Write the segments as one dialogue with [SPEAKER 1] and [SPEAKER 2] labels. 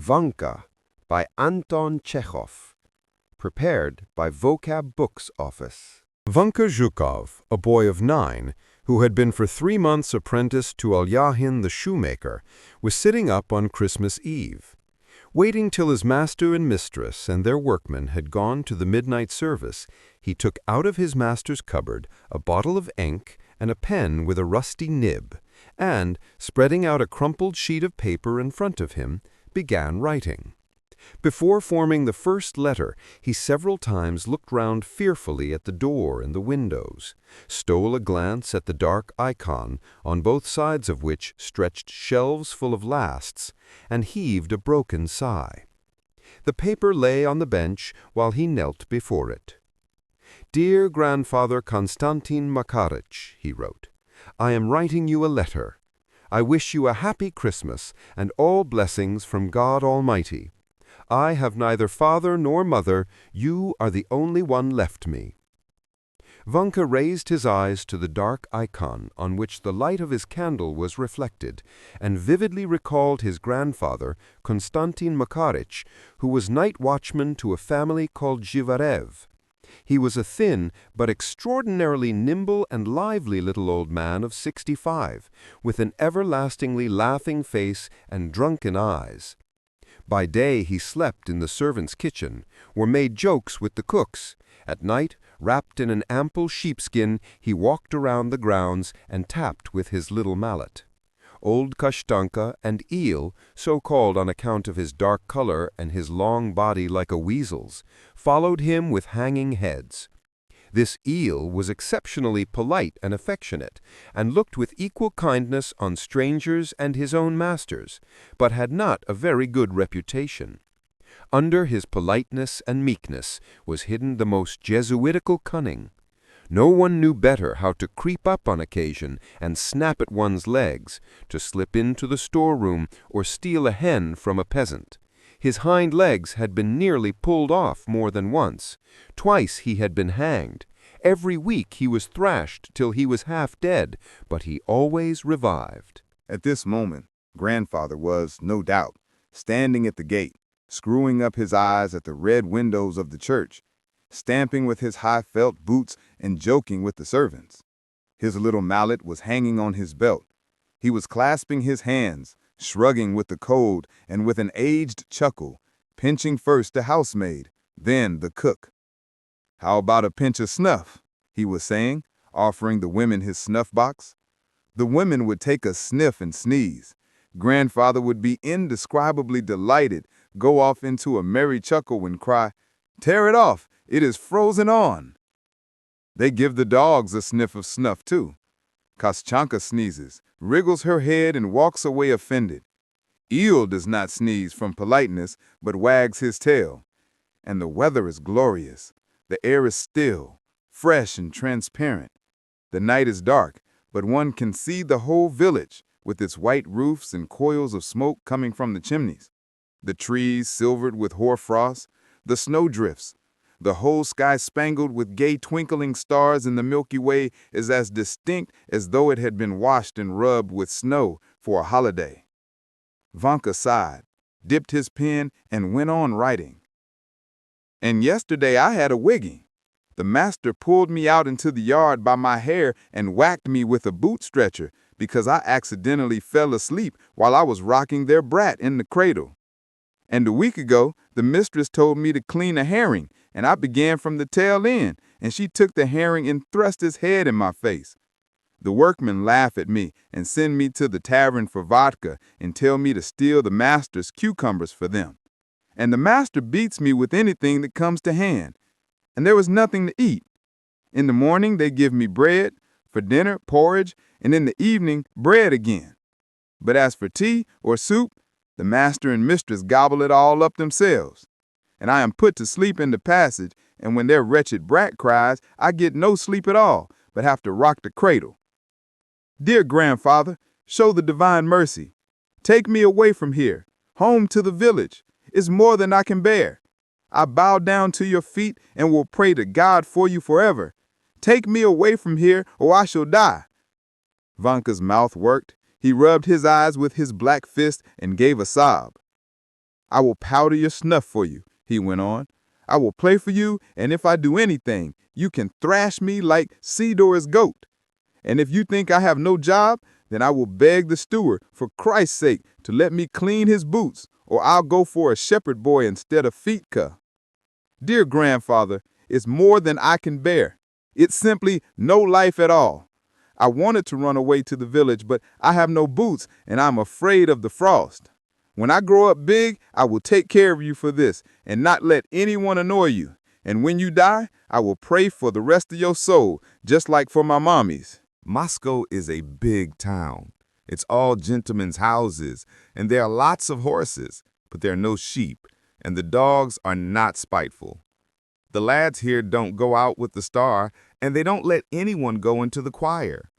[SPEAKER 1] Vanka by Anton Chekhov. Prepared by Vocab Books Office.
[SPEAKER 2] Vanka Zhukov, a boy of 9, who had been for 3 months apprenticed to Alyoshin the shoemaker, was sitting up on Christmas Eve. Waiting till his master and mistress and their workmen had gone to the midnight service, he took out of his master's cupboard a bottle of ink and a pen with a rusty nib, and, spreading out a crumpled sheet of paper in front of him, began writing. Before forming the first letter, he several times looked round fearfully at the door and the windows, stole a glance at the dark icon, on both sides of which stretched shelves full of lasts, and heaved a broken sigh. The paper lay on the bench while he knelt before it. "Dear Grandfather Konstantin Makarich," he wrote, "I am writing you a letter. I wish you a happy Christmas and all blessings from God Almighty. I have neither father nor mother. You are the only one left me." Vanka raised his eyes to the dark icon on which the light of his candle was reflected, and vividly recalled his grandfather, Konstantin Makarich, who was night watchman to a family called Zhivarev. He was a thin but extraordinarily nimble and lively little old man of 65, with an everlastingly laughing face and drunken eyes. By day he slept in the servants' kitchen, or made jokes with the cooks. At night, wrapped in an ample sheepskin, he walked around the grounds and tapped with his little mallet. Old Kashtanka and Eel, so called on account of his dark color and his long body like a weasel's, followed him with hanging heads. This Eel was exceptionally polite and affectionate, and looked with equal kindness on strangers and his own masters, but had not a very good reputation. Under his politeness and meekness was hidden the most Jesuitical cunning. No one knew better how to creep up on occasion and snap at one's legs, to slip into the storeroom or steal a hen from a peasant. His hind legs had been nearly pulled off more than once. Twice he had been hanged. Every week he was thrashed till he was half dead, but he always revived.
[SPEAKER 3] At this moment, Grandfather was, no doubt, standing at the gate, screwing up his eyes at the red windows of the church, stamping with his high felt boots and joking with the servants. His little mallet was hanging on his belt. He was clasping his hands, shrugging with the cold and with an aged chuckle, pinching first the housemaid, then the cook. "How about a pinch of snuff?" he was saying, offering the women his snuff box. The women would take a sniff and sneeze. Grandfather would be indescribably delighted, go off into a merry chuckle and cry, "Tear it off, it is frozen on." They give the dogs a sniff of snuff, too. Kostyanka sneezes, wriggles her head, and walks away offended. Eel does not sneeze from politeness, but wags his tail. And the weather is glorious. The air is still, fresh and transparent. The night is dark, but one can see the whole village, with its white roofs and coils of smoke coming from the chimneys. The trees silvered with hoarfrost, the snowdrifts. The whole sky spangled with gay twinkling stars in the Milky Way is as distinct as though it had been washed and rubbed with snow for a holiday. Vanka sighed, dipped his pen, and went on writing. "And yesterday I had a wigging. The master pulled me out into the yard by my hair and whacked me with a boot stretcher because I accidentally fell asleep while I was rocking their brat in the cradle. And a week ago, the mistress told me to clean a herring, and I began from the tail end, and she took the herring and thrust his head in my face. The workmen laugh at me and send me to the tavern for vodka and tell me to steal the master's cucumbers for them. And the master beats me with anything that comes to hand, and there was nothing to eat. In the morning they give me bread, for dinner porridge, and in the evening bread again. But as for tea or soup, the master and mistress gobble it all up themselves. And I am put to sleep in the passage, and when their wretched brat cries, I get no sleep at all, but have to rock the cradle. Dear Grandfather, show the divine mercy. Take me away from here, home to the village. It's more than I can bear. I bow down to your feet and will pray to God for you forever. Take me away from here, or I shall die." Vanka's mouth worked. He rubbed his eyes with his black fist and gave a sob. I will powder your snuff for you," he went on. "I will play for you, and if I do anything, you can thrash me like Sidor's goat. And if you think I have no job, then I will beg the steward, for Christ's sake, to let me clean his boots, or I'll go for a shepherd boy instead of Fitka. Dear grandfather, it's more than I can bear. It's simply no life at all. I wanted to run away to the village, but I have no boots, and I'm afraid of the frost. When I grow up big, I will take care of you for this, and not let anyone annoy you. And when you die, I will pray for the rest of your soul, just like for my mommy's."
[SPEAKER 1] Moscow is a big town. It's all gentlemen's houses, and there are lots of horses, but there are no sheep, and the dogs are not spiteful. The lads here don't go out with the star, and they don't let anyone go into the choir.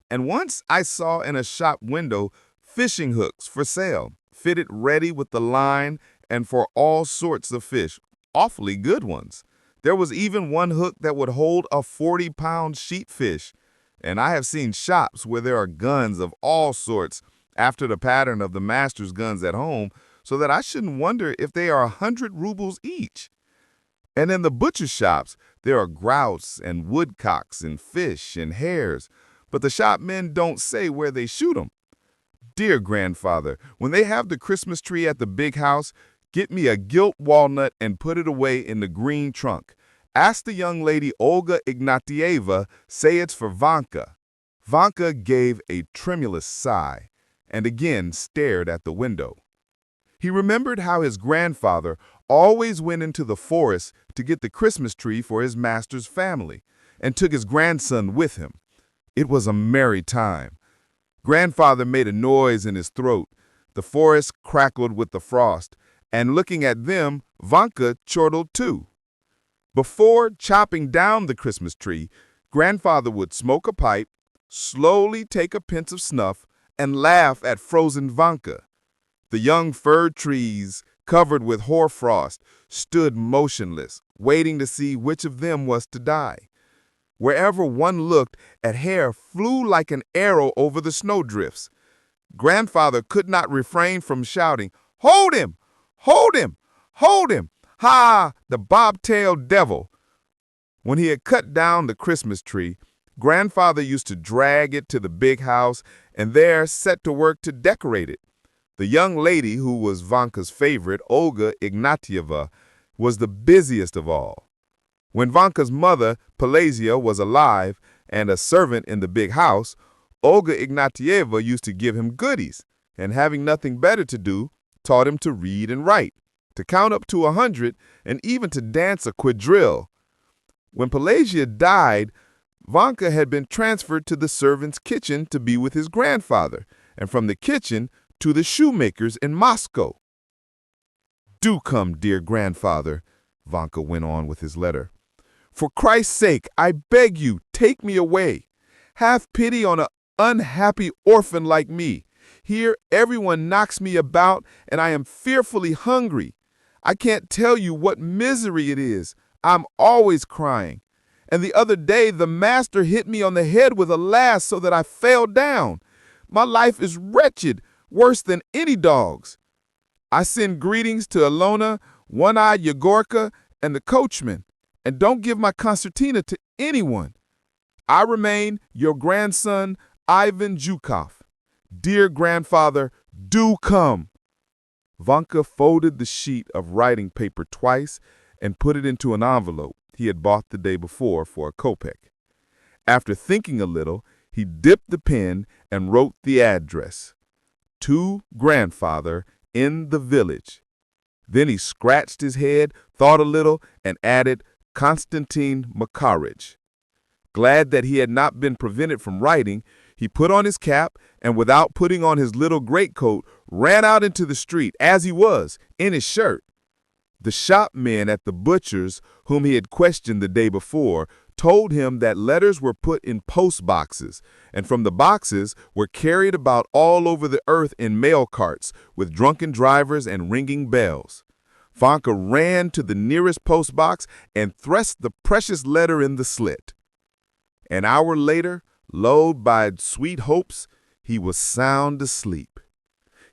[SPEAKER 1] And once I saw in a shop window fishing hooks for sale, fitted ready with the line and for all sorts of fish, awfully good ones. There was even one hook that would hold a 40-pound sheepfish. And I have seen shops where there are guns of all sorts after the pattern of the master's guns at home, so that I shouldn't wonder if they are 100 rubles each. And in the butcher shops, there are grouse and woodcocks and fish and hares, but the shopmen don't say where they shoot 'em. Dear grandfather, when they have the Christmas tree at the big house, get me a gilt walnut and put it away in the green trunk. Ask the young lady Olga Ignatieva, say it's for Vanka. Vanka gave a tremulous sigh and again stared at the window. He remembered how his grandfather always went into the forest to get the Christmas tree for his master's family and took his grandson with him. It was a merry time. Grandfather made a noise in his throat. The forest crackled with the frost, and looking at them, Vanka chortled too. Before chopping down the Christmas tree, grandfather would smoke a pipe, slowly take a pinch of snuff, and laugh at frozen Vanka. The young fir trees, covered with hoarfrost, stood motionless, waiting to see which of them was to die. Wherever one looked, a hare flew like an arrow over the snowdrifts. Grandfather could not refrain from shouting, "Hold him! Hold him! Hold him! Ha! The bobtailed devil!" When he had cut down the Christmas tree, grandfather used to drag it to the big house and there set to work to decorate it. The young lady who was Vanka's favorite, Olga Ignatieva, was the busiest of all. When Vanka's mother, Pelasia, was alive and a servant in the big house, Olga Ignatieva used to give him goodies, and having nothing better to do, taught him to read and write, to count up to 100, and even to dance a quadrille. When Pelasia died, Vanka had been transferred to the servant's kitchen to be with his grandfather, and from the kitchen to the shoemaker's in Moscow. "Do come, dear grandfather," Vanka went on with his letter. "For Christ's sake, I beg you, take me away. Have pity on an unhappy orphan like me. Here everyone knocks me about, and I am fearfully hungry. I can't tell you what misery it is. I'm always crying. And the other day, the master hit me on the head with a lash so that I fell down. My life is wretched, worse than any dog's. I send greetings to Alona, One-Eyed Yegorka, and the coachman, and don't give my concertina to anyone. I remain your grandson, Ivan Zhukov. Dear grandfather, do come." Vanka folded the sheet of writing paper twice and put it into an envelope he had bought the day before for a kopeck. After thinking a little, he dipped the pen and wrote the address, "To grandfather in the village." Then he scratched his head, thought a little, and added, "Konstantin Makarich." Glad that he had not been prevented from writing, he put on his cap and, without putting on his little greatcoat, ran out into the street as he was, in his shirt. The shopmen at the butcher's, whom he had questioned the day before, told him that letters were put in post boxes, and from the boxes were carried about all over the earth in mail carts with drunken drivers and ringing bells. Vanka ran to the nearest post box and thrust the precious letter in the slit. An hour later, lulled by sweet hopes, he was sound asleep.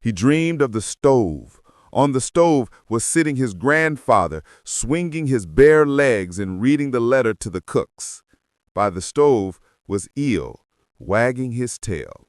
[SPEAKER 1] He dreamed of the stove, On the stove was sitting his grandfather, swinging his bare legs and reading the letter to the cooks. By the stove was Eel, wagging his tail.